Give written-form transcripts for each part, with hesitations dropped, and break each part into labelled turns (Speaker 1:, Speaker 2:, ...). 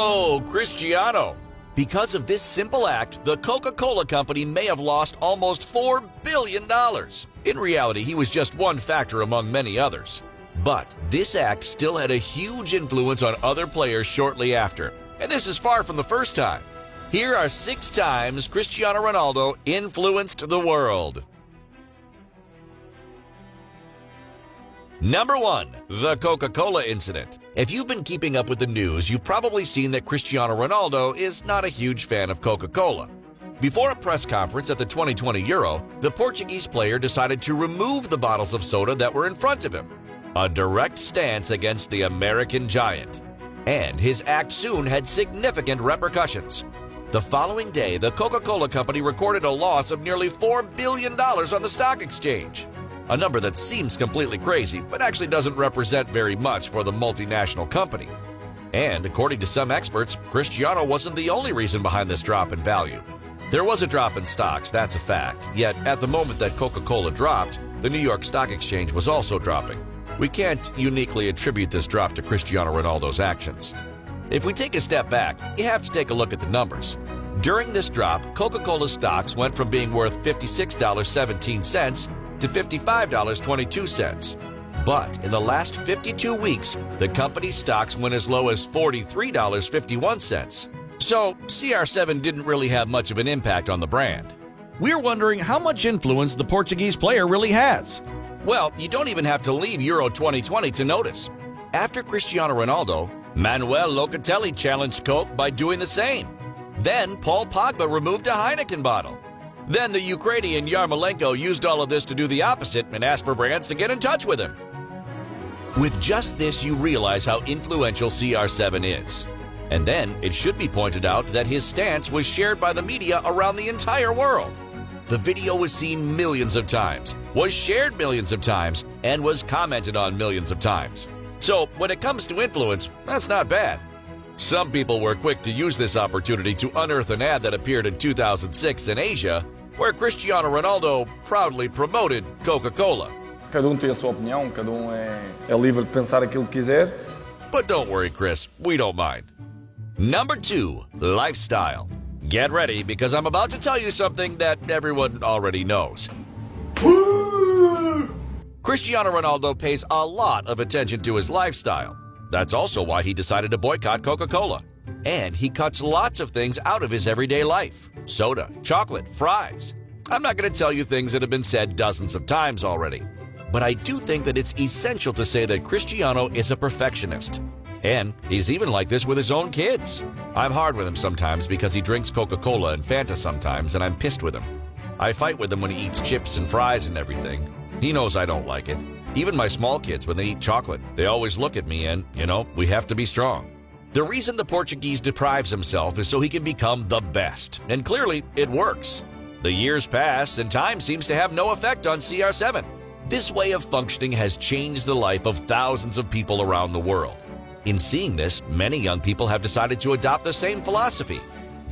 Speaker 1: Oh, Cristiano! Because of this simple act, the Coca-Cola company may have lost almost $4 billion. In reality, he was just one factor among many others. But this act still had a huge influence on other players shortly after. And this is far from the first time. Here are 6 times Cristiano Ronaldo influenced the world. Number 1. The Coca-Cola incident. If you've been keeping up with the news, you've probably seen that Cristiano Ronaldo is not a huge fan of Coca-Cola. Before a press conference at the 2020 Euro, the Portuguese player decided to remove the bottles of soda that were in front of him. A direct stance against the American giant. And his act soon had significant repercussions. The following day, the Coca-Cola company recorded a loss of nearly $4 billion on the stock exchange. A number that seems completely crazy, but actually doesn't represent very much for the multinational company. And according to some experts, Cristiano wasn't the only reason behind this drop in value. There was a drop in stocks, that's a fact, yet at the moment that Coca-Cola dropped, the New York Stock Exchange was also dropping. We can't uniquely attribute this drop to Cristiano Ronaldo's actions. If we take a step back, you have to take a look at the numbers. During this drop, Coca-Cola stocks went from being worth $56.17 to $55.22. But in the last 52 weeks, the company's stocks went as low as $43.51. So CR7 didn't really have much of an impact on the brand. We're wondering how much influence the Portuguese player really has. Well, you don't even have to leave Euro 2020 to notice. After Cristiano Ronaldo, Manuel Locatelli challenged Coke by doing the same. Then Paul Pogba removed a Heineken bottle. Then the Ukrainian Yarmolenko used all of this to do the opposite and asked for brands to get in touch with him. With just this, you realize how influential CR7 is. And then it should be pointed out that his stance was shared by the media around the entire world. The video was seen millions of times, was shared millions of times, and was commented on millions of times. So when it comes to influence, that's not bad. Some people were quick to use this opportunity to unearth an ad that appeared in 2006 in Asia, where Cristiano Ronaldo proudly promoted Coca-Cola.
Speaker 2: Cada tem a sua opinião, cada é livre de pensar aquilo que quiser.
Speaker 1: But don't worry, Chris, we don't mind. Number 2, lifestyle. Get ready, because I'm about to tell you something that everyone already knows. Cristiano Ronaldo pays a lot of attention to his lifestyle. That's also why he decided to boycott Coca-Cola. And he cuts lots of things out of his everyday life. Soda, chocolate, fries. I'm not going to tell you things that have been said dozens of times already. But I do think that it's essential to say that Cristiano is a perfectionist. And he's even like this with his own kids. I'm hard with him sometimes because he drinks Coca-Cola and Fanta sometimes, and I'm pissed with him. I fight with him when he eats chips and fries and everything. He knows I don't like it. Even my small kids, when they eat chocolate, they always look at me and, we have to be strong. The reason the Portuguese deprives himself is so he can become the best. And clearly, it works. The years pass and time seems to have no effect on CR7. This way of functioning has changed the life of thousands of people around the world. In seeing this, many young people have decided to adopt the same philosophy.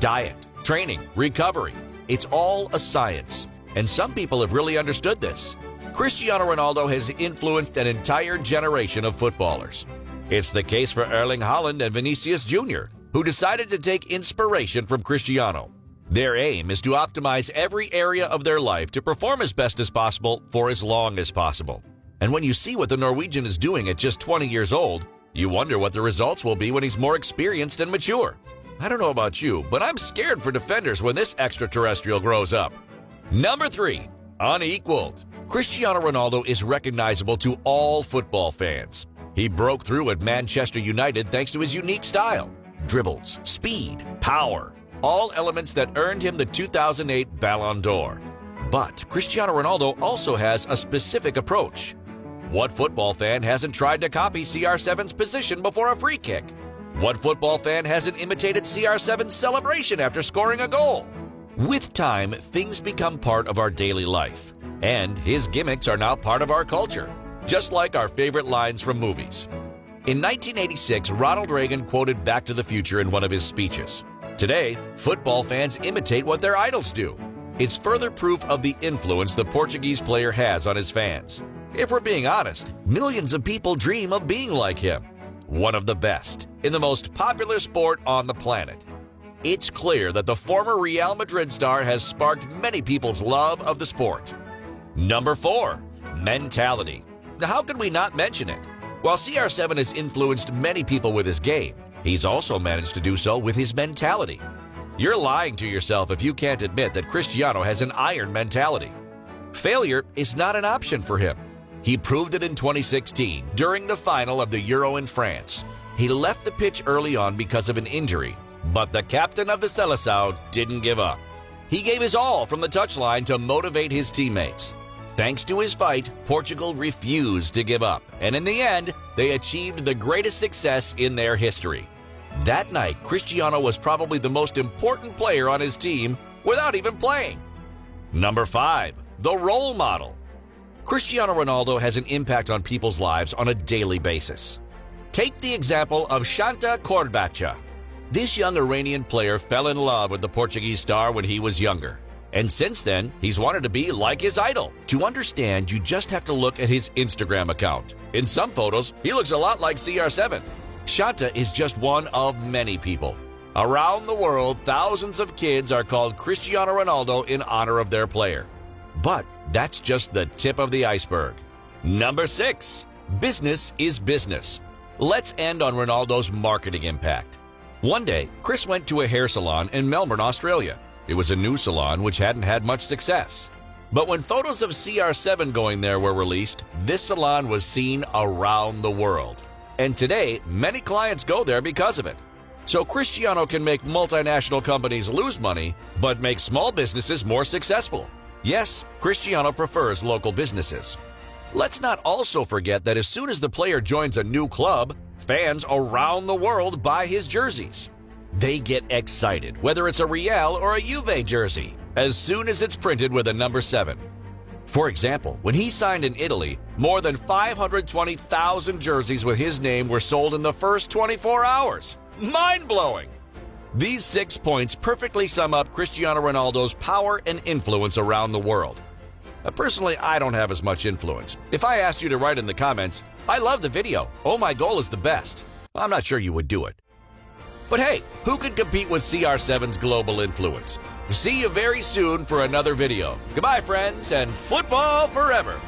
Speaker 1: Diet, training, recovery. It's all a science. And some people have really understood this. Cristiano Ronaldo has influenced an entire generation of footballers. It's the case for Erling Haaland and Vinicius Jr., who decided to take inspiration from Cristiano. Their aim is to optimize every area of their life to perform as best as possible for as long as possible. And when you see what the Norwegian is doing at just 20 years old, you wonder what the results will be when he's more experienced and mature. I don't know about you, but I'm scared for defenders when this extraterrestrial grows up. Number 3, unequaled. Cristiano Ronaldo is recognizable to all football fans. He broke through at Manchester United thanks to his unique style. Dribbles, speed, power, all elements that earned him the 2008 Ballon d'Or. But Cristiano Ronaldo also has a specific approach. What football fan hasn't tried to copy CR7's position before a free kick? What football fan hasn't imitated CR7's celebration after scoring a goal? With time, things become part of our daily life. And his gimmicks are now part of our culture, just like our favorite lines from movies. In 1986, Ronald Reagan quoted Back to the Future in one of his speeches. Today, football fans imitate what their idols do. It's further proof of the influence the Portuguese player has on his fans. If we're being honest, millions of people dream of being like him. one of the best, in the most popular sport on the planet. It's clear that the former Real Madrid star has sparked many people's love of the sport. Number 4. Mentality. Now, how could we not mention it? While CR7 has influenced many people with his game, he's also managed to do so with his mentality. You're lying to yourself if you can't admit that Cristiano has an iron mentality. Failure is not an option for him. He proved it in 2016 during the final of the Euro in France. He left the pitch early on because of an injury, but the captain of the Seleção didn't give up. He gave his all from the touchline to motivate his teammates. Thanks to his fight, Portugal refused to give up, and in the end, they achieved the greatest success in their history. That night, Cristiano was probably the most important player on his team without even playing. Number 5. The role model. Cristiano Ronaldo has an impact on people's lives on a daily basis. Take the example of Shanta Corbacha. This young Iranian player fell in love with the Portuguese star when he was younger. And since then, he's wanted to be like his idol. To understand, you just have to look at his Instagram account. In some photos, he looks a lot like CR7. Shanta is just one of many people. Around the world, thousands of kids are called Cristiano Ronaldo in honor of their player. But that's just the tip of the iceberg. Number 6. Business is business. Let's end on Ronaldo's marketing impact. One day, Chris went to a hair salon in Melbourne, Australia. It was a new salon which hadn't had much success. But when photos of CR7 going there were released, this salon was seen around the world. And today, many clients go there because of it. So Cristiano can make multinational companies lose money, but make small businesses more successful. Yes, Cristiano prefers local businesses. Let's not also forget that as soon as the player joins a new club, fans around the world buy his jerseys. They get excited, whether it's a Real or a Juve jersey, as soon as it's printed with a number 7. For example, when he signed in Italy, more than 520,000 jerseys with his name were sold in the first 24 hours. Mind-blowing! These 6 points perfectly sum up Cristiano Ronaldo's power and influence around the world. Personally, I don't have as much influence. If I asked you to write in the comments, "I love the video. Oh, my goal is the best," I'm not sure you would do it. But hey, who could compete with CR7's global influence? See you very soon for another video. Goodbye, friends, and football forever!